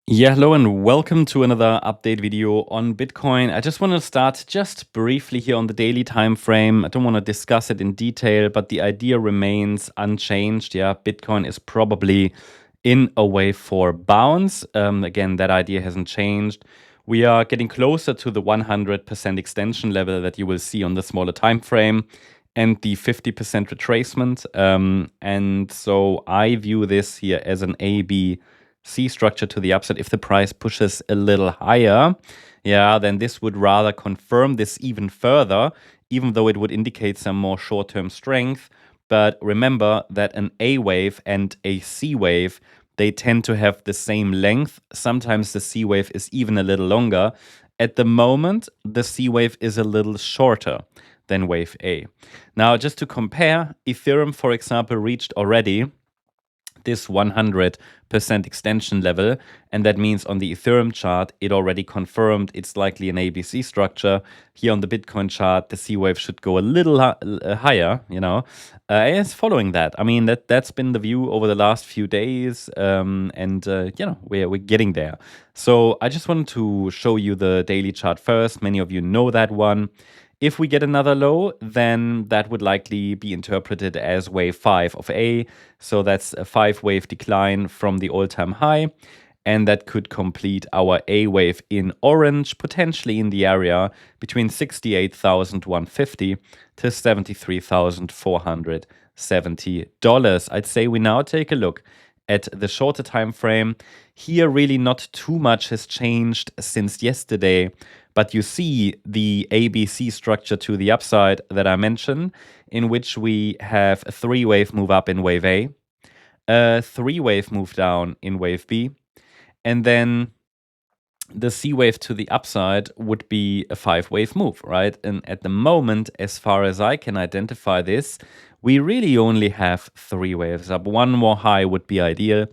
Yeah, hello and welcome to another update video on Bitcoin. I just want to start just briefly here on the daily time frame. I don't want to discuss it in detail, but the idea remains unchanged. Yeah, Bitcoin is probably in a wave for bounce. Again, that idea hasn't changed. We are getting closer to the 100% extension level that you will see on the smaller time frame and the 50% retracement. And so I view this here as an A-B C structure to the upside. If the price pushes a little higher, yeah, then this would rather confirm this even further, even though it would indicate some more short-term strength. But remember that an A wave and a C wave, they tend to have the same length. Sometimes the C wave is even a little longer. At the moment, the C wave is a little shorter than wave A. Now, just to compare, Ethereum, for example, reached already this 100% extension level, and that means on the Ethereum chart it already confirmed it's likely an ABC structure. Here on the Bitcoin chart, the C wave should go a little higher, and it's following that. I mean, that's been the view over the last few days, and we're getting there. So I just wanted to show you the daily chart first. Many of you know that one. If we get another low, then that would likely be interpreted as wave 5 of A. So that's a 5-wave decline from the all-time high. And that could complete our A wave in orange, potentially in the area between 68,150 to $73,470. I'd say we now take a look at the shorter time frame. Here, really not too much has changed since yesterday. But you see the ABC structure to the upside that I mentioned, in which we have a 3-wave move up in wave A, a 3-wave move down in wave B, and then the C wave to the upside would be a 5-wave move, right? And at the moment, as far as I can identify this, we really only have 3 waves up. One more high would be ideal.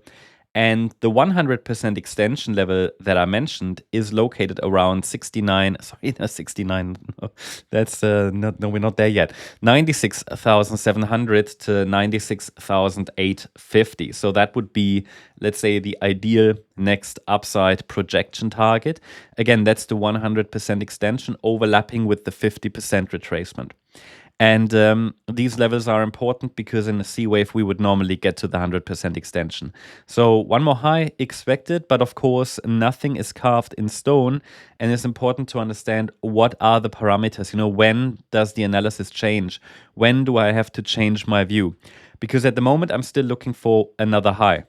And the 100% extension level that I mentioned is located around 69, sorry, no, 69, no, that's no, we're not there yet. 96,700 to 96,850. So that would be, let's say, the ideal next upside projection target. Again, that's the 100% extension overlapping with the 50% retracement. And these levels are important because in a C wave, we would normally get to the 100% extension. So one more high expected, but of course, nothing is carved in stone. And it's important to understand what are the parameters. When does the analysis change? When do I have to change my view? Because at the moment, I'm still looking for another high.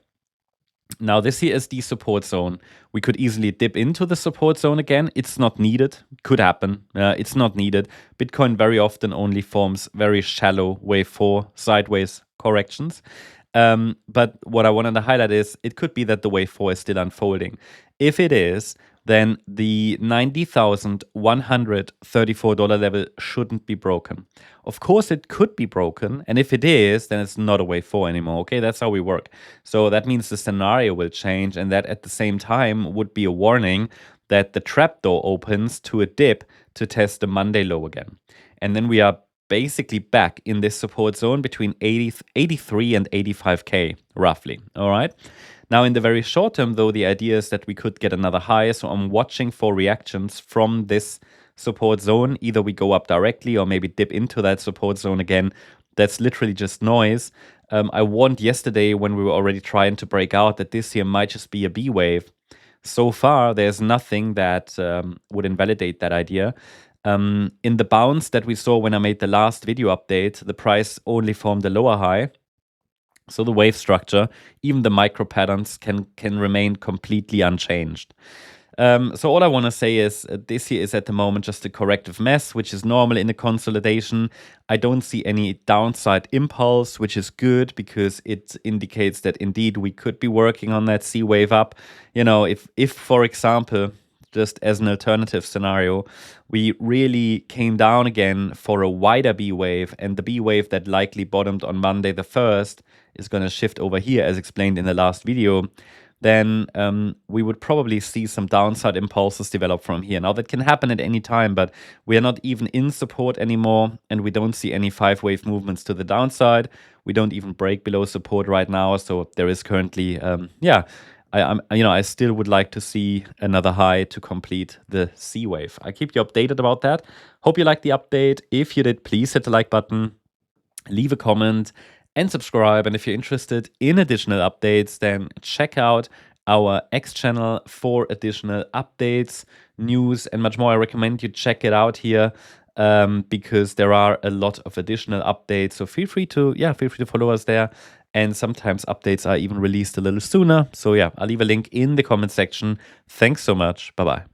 Now, this here is the support zone. We could easily dip into the support zone again. It's not needed. Could happen. It's not needed. Bitcoin very often only forms very shallow wave 4 sideways corrections. But what I wanted to highlight is it could be that the wave 4 is still unfolding. If it is, then the $90,134 level shouldn't be broken. Of course, it could be broken, and if it is, then it's not a wave 4 anymore, okay? That's how we work. So that means the scenario will change, and that at the same time would be a warning that the trapdoor opens to a dip to test the Monday low again. And then we are basically back in this support zone between 83 and 85K, roughly, all right? Now, in the very short term, though, the idea is that we could get another high. So I'm watching for reactions from this support zone. Either we go up directly or maybe dip into that support zone again. That's literally just noise. I warned yesterday when we were already trying to break out that this here might just be a B wave. So far, there's nothing that would invalidate that idea. In the bounce that we saw when I made the last video update, the price only formed a lower high. So the wave structure, even the micro patterns can remain completely unchanged. So all I want to say is this here is at the moment just a corrective mess, which is normal in a consolidation. I don't see any downside impulse, which is good because it indicates that indeed we could be working on that C wave up. If for example, just as an alternative scenario, we really came down again for a wider B wave, and the B wave that likely bottomed on Monday the 1st is going to shift over here, as explained in the last video, then we would probably see some downside impulses develop from here. Now, that can happen at any time, but we are not even in support anymore, and we don't see any 5-wave movements to the downside. We don't even break below support right now, so there is currently, I still would like to see another high to complete the C wave. I keep you updated about that. Hope you liked the update. If you did, please hit the like button, leave a comment, and subscribe. And if you're interested in additional updates, then check out our X channel for additional updates, news, and much more. I recommend you check it out here because there are a lot of additional updates. So feel free to follow us there. And sometimes updates are even released a little sooner. So yeah, I'll leave a link in the comment section. Thanks so much. Bye-bye.